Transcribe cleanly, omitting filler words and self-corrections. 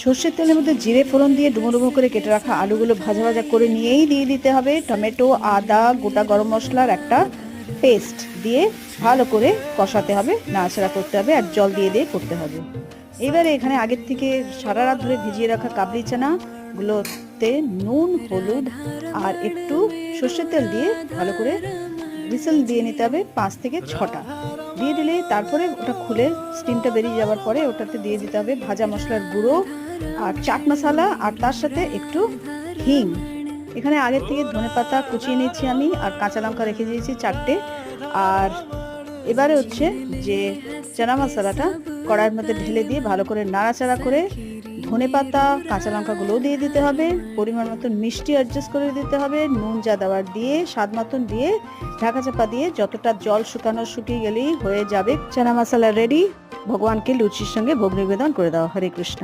সর্ষের তেলের মধ্যে জিরে ফোড়ন দিয়ে ডুমো ডুমো করে কেটে রাখা আলুগুলো ভাজা ভাজা করে নিয়েই দিয়ে দিতে হবে টমেটো, আদা, গোটা গরম মশলার একটা পেস্ট দিয়ে ভালো করে কষাতে হবে, নাড়াচাড়া করতে হবে আর জল দিয়ে দিয়ে করতে হবে। এবারে এখানে আগের থেকে সারা রাত ধরে ভিজিয়ে রাখা কাবলি চানা গুলোতে নুন, হলুদ আর একটু সর্ষের তেল দিয়ে ভালো করে হুইসেল দিয়ে নিতে হবে 5 থেকে 6টা। দিয়ে দিলে তারপরে ওটা খুলে স্টিমটা বেরিয়ে যাওয়ার পরে ওটাতে দিয়ে দিতে হবে ভাজা মশলার গুঁড়ো আর চাট মশলা আর তার সাথে একটু হিং। এখানে আগের থেকে ধনেপাতা কুচিয়ে নিয়েছি আমি আর কাঁচা লঙ্কা রেখে দিয়েছি 4টে। আর এবারে হচ্ছে যে চানা মশলাটা কড়াইয়ের মধ্যে ঢেলে দিয়ে ভালো করে নাড়াচাড়া করে ধনেপাতা কাঁচা লঙ্কাগুলোও দিয়ে দিতে হবে, পরিমাণ মতন মিষ্টি অ্যাডজাস্ট করে দিতে হবে, নুন যা দেওয়ার দিয়ে স্বাদ মতন দিয়ে ঢাকা চাপা দিয়ে যতটা জল শুকিয়ে গেলেই হয়ে যাবে চানা মশলা রেডি। ভগবানকে লুচির সঙ্গে ভোগ নিবেদন করে দাও। হরে কৃষ্ণ।